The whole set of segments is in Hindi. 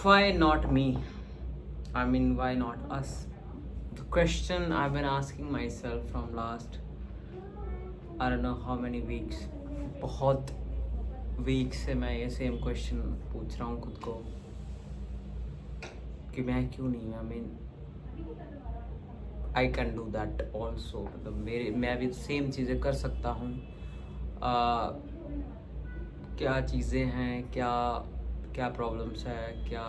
Why not me? I mean, why not us? The question I've been asking myself from last I don't know how many weeks. बहुत वीक से मैं ये सेम क्वेश्चन पूछ रहा हूँ खुद को कि मैं क्यों नहीं. आई mean I can do that also. मतलब मैं भी सेम चीज़ें कर सकता हूँ. क्या चीज़ें हैं, क्या क्या प्रॉब्लम्स है, क्या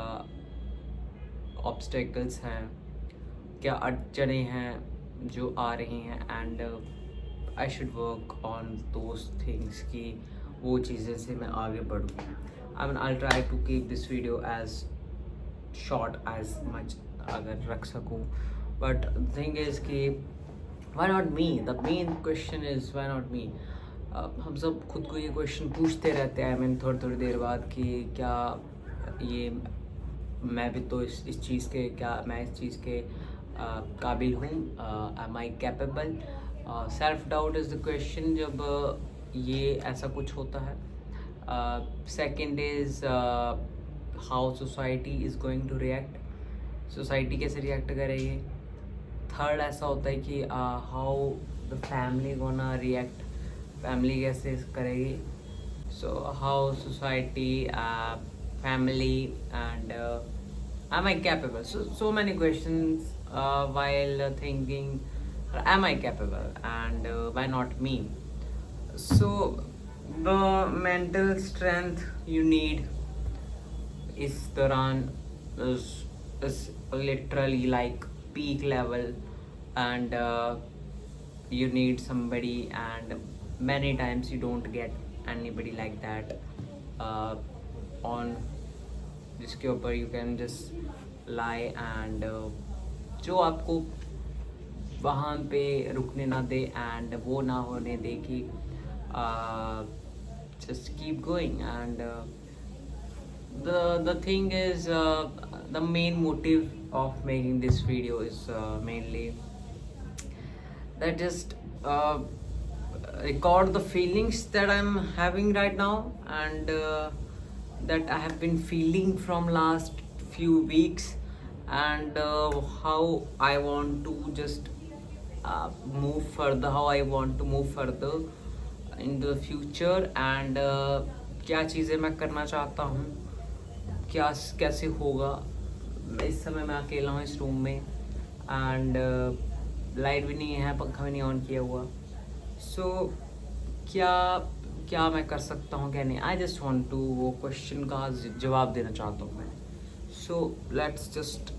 ऑब्स्टेकल्स हैं, क्या अड़चने हैं जो आ रही हैं. And I should work on those things कि वो चीज़ें से मैं आगे बढ़ूँ. I mean I try to keep this video as short as much अगर रख सकूँ. बट थिंग इज़ कि why not me. The main question is why not me. हम सब खुद को ये क्वेश्चन पूछते रहते हैं. आई मीन थोड़ी देर बाद कि क्या ये मैं भी तो इस चीज़ के, क्या मैं इस चीज़ के काबिल हूँ. Am I capable. Self doubt is the question जब ये ऐसा कुछ होता है. Second is how society is going to react. Society कैसे रिएक्ट करेगी. थर्ड ऐसा होता है कि how the family gonna react. Family कैसे करेगी. So how society, family and am I capable. So many questions while thinking am I capable and why not me. So the mental strength you need इस दौरान is literally like peak level. And you need somebody, and many times you don't get anybody like that on जिसके ऊपर you can just lie and जो आपको वहाँ पे रुकने ना दे एंड वो ना होने दे कि just keep going. And the thing is the main motive of making this video is mainly that just record the feelings that I'm having right now, and that I have been feeling from last few weeks, and how I want to just move further, how I want to move further in the future, and क्या चीज़ें मैं करना चाहता हूँ, क्या कैसे होगा. इस समय मैं अकेला हूँ इस रूम में, एंड लाइट भी नहीं है, पंखा भी नहीं ऑन किया हुआ. सो क्या मैं कर सकता हूँ, क्या नहीं. आई जस्ट वॉन्ट टू वो क्वेश्चन का जवाब देना चाहता हूँ मैं. सो लेट्स जस्ट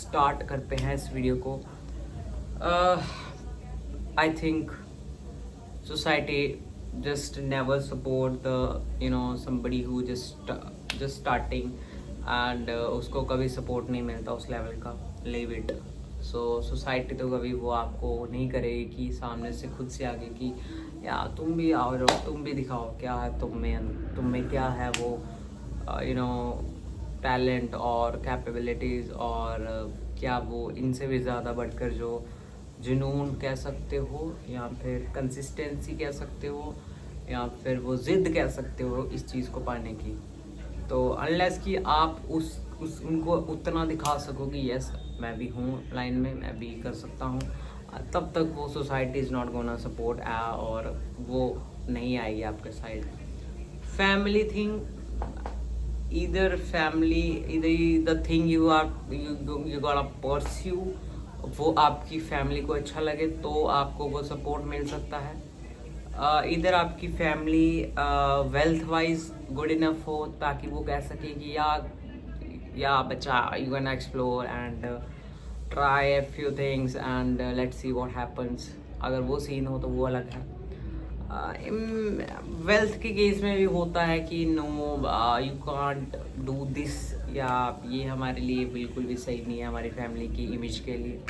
स्टार्ट करते हैं इस वीडियो को. I think society just never support the somebody who just starting, and उसको कभी सपोर्ट नहीं मिलता उस लेवल का. Leave it. सो सोसाइटी तो कभी वो आपको नहीं करेगी कि सामने से खुद से आगे कि यार तुम भी आओ, तुम भी दिखाओ क्या है तुम में क्या है वो टैलेंट और कैपेबिलिटीज़, और क्या वो इनसे भी ज़्यादा बढ़कर जो जुनून कह सकते हो, या फिर कंसिस्टेंसी कह सकते हो, या फिर वो ज़िद कह सकते हो इस चीज़ को पाने की. तो अनलेस कि आप उनको उतना दिखा सको कि यस मैं भी हूँ लाइन में, मैं भी कर सकता हूँ, तब तक वो society is not gonna support, और वो नहीं आएगी आपके side. Family thing, either the thing you gotta pursue, वो आपकी फैमिली को अच्छा लगे तो आपको वो सपोर्ट मिल सकता है. इधर आपकी family wealth wise good enough हो ताकि वो कह सके कि या बच्चा you can explore and try a few things and let's see what happens. अगर वो सीन हो तो वो अलग है. वेल्थ के केस में भी होता है कि no you can't do this, या ये हमारे लिए बिल्कुल भी सही नहीं है हमारी फैमिली की इमेज के लिए.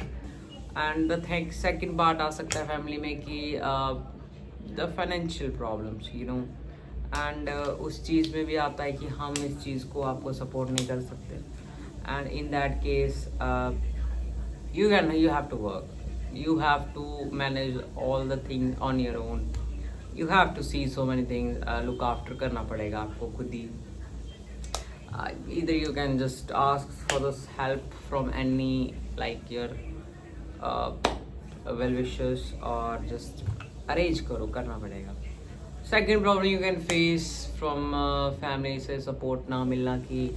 And the thing second part आ सकता है फैमिली में कि द फाइनेंशियल प्रॉब्लम्स एंड उस चीज़ में भी आता है कि हम इस चीज़ को आपको सपोर्ट नहीं कर सकते. And in that case you have to work, you have to manage all the things on your own, you have to see so many things, look after करना पड़ेगा आपको खुद ही. Either you can just ask for this help from any like your uh, well wishers or just arrange करो, करना पड़ेगा. Second problem you can face from family से support ना मिलना, कि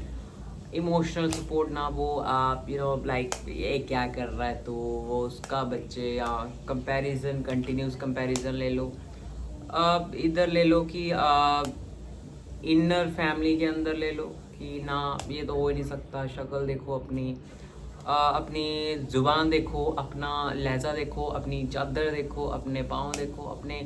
इमोशनल सपोर्ट ना वो आप लाइक ये क्या कर रहा है तो वो उसका बच्चे, या कंपैरिजन, कंटिन्यूस कंपैरिजन ले लो. इधर ले लो कि इनर फैमिली के अंदर ले लो कि ना ये तो हो ही नहीं सकता, शक्ल देखो अपनी, अपनी ज़ुबान देखो, अपना लहजा देखो, अपनी चादर देखो, अपने पाँव देखो, अपने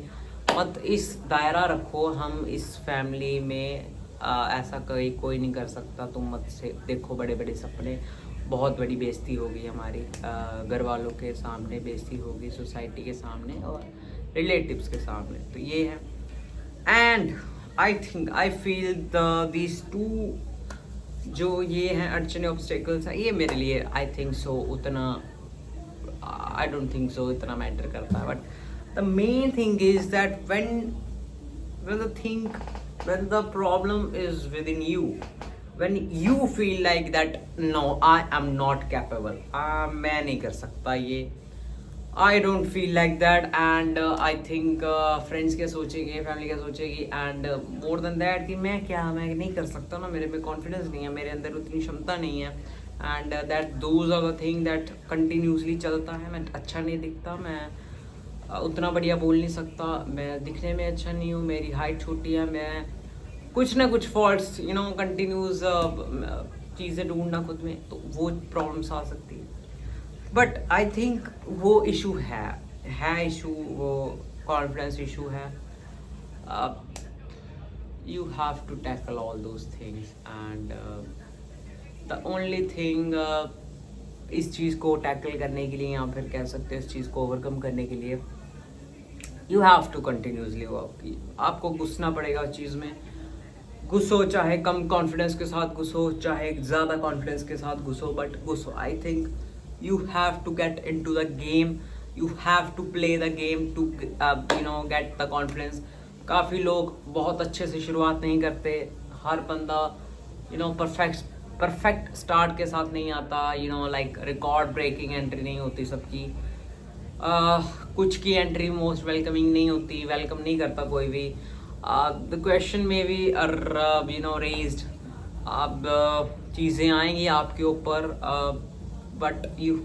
मत इस दायरा रखो, हम इस फैमिली में ऐसा कोई नहीं कर सकता, तुम मत से देखो बड़े बड़े सपने, बहुत बड़ी बेइज्जती होगी हमारी, घर वालों के सामने बेइज्जती होगी, सोसाइटी के सामने और रिलेटिव्स के सामने. तो ये है. And I think I feel these two जो ये हैं अड़चने, ऑब्स्टेकल्स हैं, ये मेरे लिए आई थिंक सो उतना, आई डोंट थिंक सो इतना मैटर करता है. But the main thing is that when the problem is within you, when you feel like that no, I am not capable, मैं नहीं कर सकता ये, I don't feel like that, and I think friends क्या सोचेंगे, फैमिली क्या सोचेगी, and more than that कि मैं नहीं कर सकता ना, मेरे में कॉन्फिडेंस नहीं है, मेरे अंदर उतनी क्षमता नहीं है, and that those are the thing that continuously चलता है. मैं अच्छा नहीं दिखता, मैं उतना बढ़िया बोल नहीं सकता, मैं दिखने में अच्छा नहीं हूँ, मेरी हाइट छोटी है, मैं कुछ ना कुछ फॉल्ट्स कंटिन्यूस चीज़ें ढूंढना खुद में, तो वो प्रॉब्लम्स आ सकती है. बट आई थिंक वो इशू है इशू, वो कॉन्फिडेंस इशू है. You have to tackle all those things, and the only thing इस चीज़ को टैकल करने के लिए, या फिर कह सकते हैं इस चीज़ को ओवरकम करने के लिए, you have to continuously work. आपको घुसना पड़ेगा उस चीज़ में, घुसो, चाहे कम कॉन्फिडेंस के साथ घुसो, चाहे ज़्यादा कॉन्फिडेंस के साथ घुसो, बट घुसो. I think you have to get in to the game, you have to play the game to get the confidence. काफ़ी लोग बहुत अच्छे से शुरुआत नहीं करते, हर बंदा परफेक्ट स्टार्ट के साथ नहीं आता, लाइक रिकॉर्ड ब्रेकिंग एंट्री नहीं होती सबकी. कुछ की एंट्री मोस्ट वेलकमिंग नहीं होती, वेलकम नहीं करता कोई भी. द क्वेश्चन में भी रेज्ड, अब चीज़ें आएंगी आपके ऊपर, but you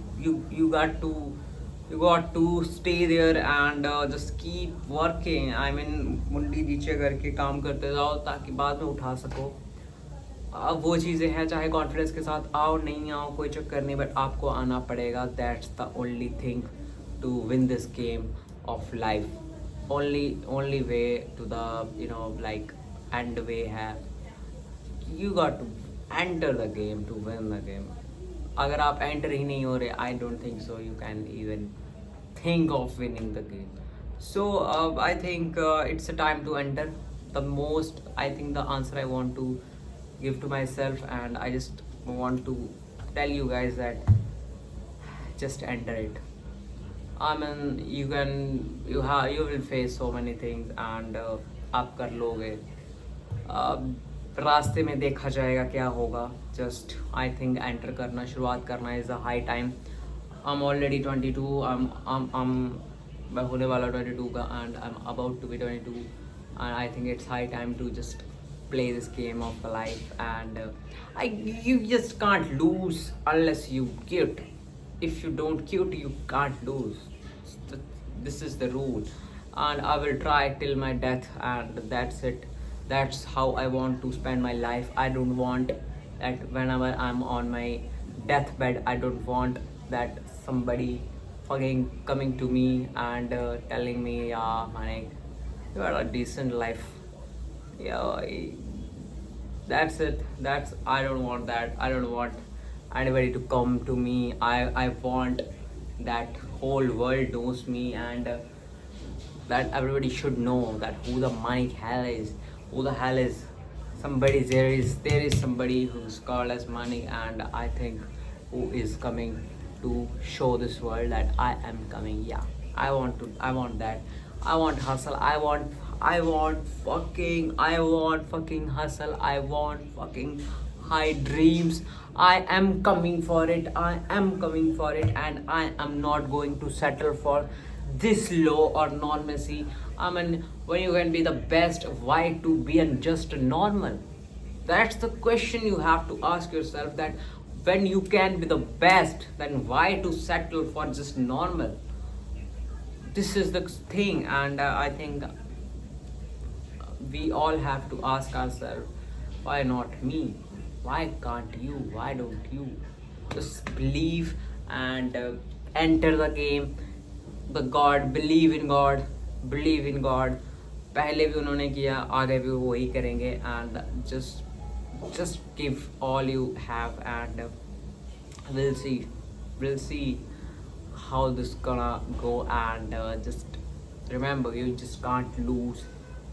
got to stay there and just keep working. I mean मुंडी नीचे करके काम करते जाओ ताकि बाद में उठा सको. अब वो चीज़ें हैं, चाहे कॉन्फिडेंस के साथ आओ नहीं आओ कोई चक्कर नहीं, बट आपको आना पड़ेगा. That's the only thing to win this game of life. only way to the like end way है, you got to enter the game to win the game. अगर आप एंटर ही नहीं हो रहे, I don't think so you can even think of winning the game. So I think it's a time to enter. The most I think the answer I want to give to myself, and I just want to tell you guys that just enter it. I mean you will face so many things, and आप कर लोगे. रास्ते में देखा जाएगा क्या होगा. जस्ट आई थिंक एंटर करना, शुरुआत करना is a high time. I am already 22, मैं होने वाला 22 का, and I am about to be 22, and I think it's high time to just play this game of life, and you just can't lose unless you quit. If you don't quit, you can't lose. This is the rule, and I will try till my death, and that's it. That's how I want to spend my life. I don't want that whenever I'm on my deathbed, I don't want that somebody fucking coming to me and telling me, yeah, man, you had a decent life. Yeah, that's it. I don't want that. I don't want anybody to come to me. I want that whole world knows me, and that everybody should know that who the hell is somebody. There is somebody who's called as money, and I think who is coming to show this world that I am coming. Yeah, I want that. I want hustle. I want fucking hustle. I want fucking high dreams. I am coming for it. I am coming for it, and I am not going to settle for this low or normalcy. I mean, when you can be the best, why to be just a normal? That's the question you have to ask yourself. That when you can be the best, then why to settle for just normal? This is the thing, and I think we all have to ask ourselves, why not me? Why can't you? Why don't you? Just believe and enter the game. The God, believe in God, believe in God. पहले भी उन्होंने किया, आगे भी वो वही करेंगे. And just give all you have, and we'll see how this gonna go. And just remember, you just can't lose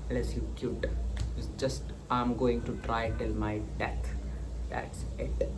unless you quit. It's just, I'm going to try till my death. That's it.